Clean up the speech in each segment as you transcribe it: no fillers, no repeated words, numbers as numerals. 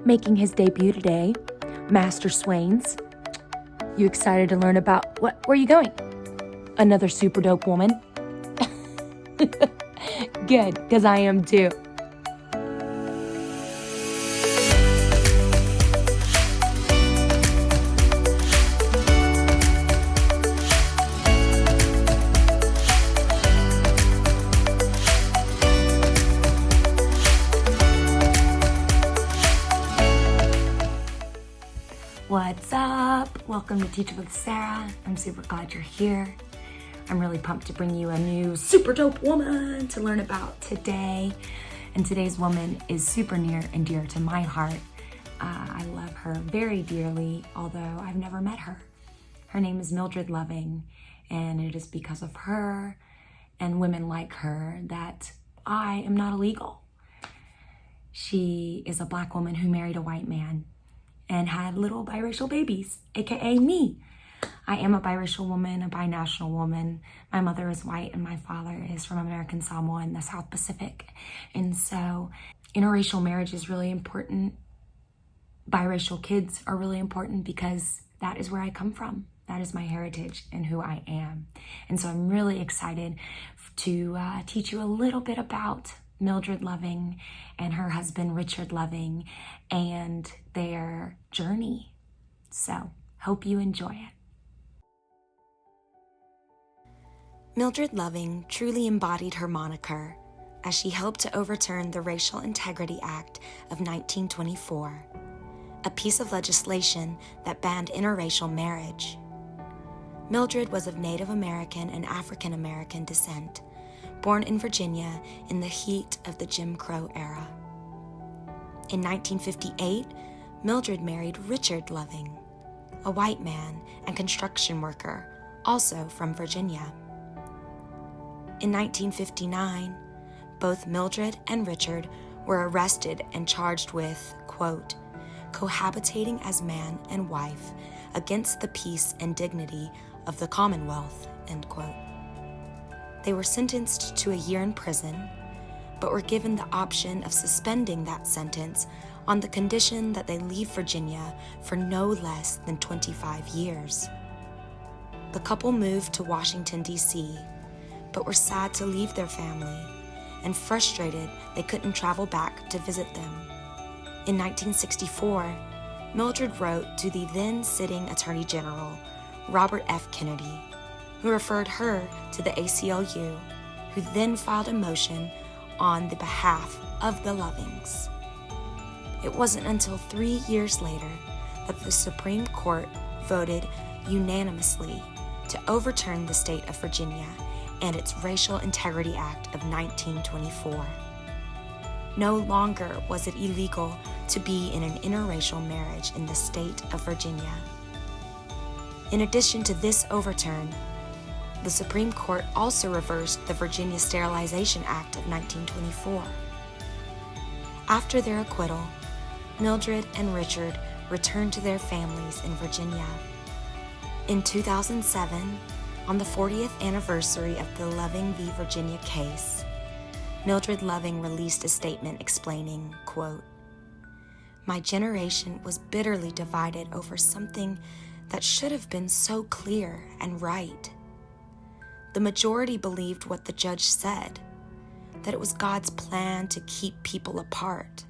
making his debut today, Master Swains. You excited to learn about where are you going? Another super dope woman? Good, because I am too. What's up? Welcome to Teach with Sarah. I'm super glad you're here. I'm really pumped to bring you a new super dope woman to learn about today. And today's woman is super near and dear to my heart. I love her very dearly, although I've never met her. Her name is Mildred Loving, and it is because of her and women like her that I am not illegal. She is a Black woman who married a white man and had little biracial babies, AKA me. I am a biracial woman, a binational woman. My mother is white and my father is from American Samoa in the South Pacific. And so interracial marriage is really important. Biracial kids are really important because that is where I come from. That is my heritage and who I am. And so I'm really excited to teach you a little bit about Mildred Loving and her husband, Richard Loving, and their journey. So, hope you enjoy it. Mildred Loving truly embodied her moniker as she helped to overturn the Racial Integrity Act of 1924, a piece of legislation that banned interracial marriage. Mildred was of Native American and African American descent, born in Virginia in the heat of the Jim Crow era. In 1958, Mildred married Richard Loving, a white man and construction worker, also from Virginia. In 1959, both Mildred and Richard were arrested and charged with, quote, cohabitating as man and wife against the peace and dignity of the Commonwealth, end quote. They were sentenced to a year in prison, but were given the option of suspending that sentence on the condition that they leave Virginia for no less than 25 years. The couple moved to Washington, D.C., but were sad to leave their family and frustrated they couldn't travel back to visit them. In 1964, Mildred wrote to the then sitting Attorney General, Robert F. Kennedy, who referred her to the ACLU, who then filed a motion on the behalf of the Lovings. It wasn't until 3 years later that the Supreme Court voted unanimously to overturn the state of Virginia and its Racial Integrity Act of 1924. No longer was it illegal to be in an interracial marriage in the state of Virginia. In addition to this overturn, the Supreme Court also reversed the Virginia Sterilization Act of 1924. After their acquittal, Mildred and Richard returned to their families in Virginia. In 2007, on the 40th anniversary of the Loving v. Virginia case, Mildred Loving released a statement explaining, quote, my generation was bitterly divided over something that should have been so clear and right. The majority believed what the judge said, that it was God's plan to keep people apart,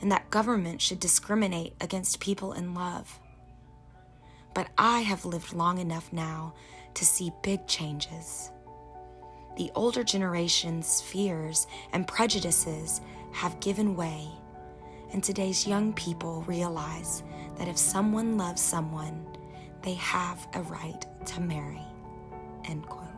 and that government should discriminate against people in love. But I have lived long enough now to see big changes. The older generation's fears and prejudices have given way, and today's young people realize that if someone loves someone, they have a right to marry, end quote.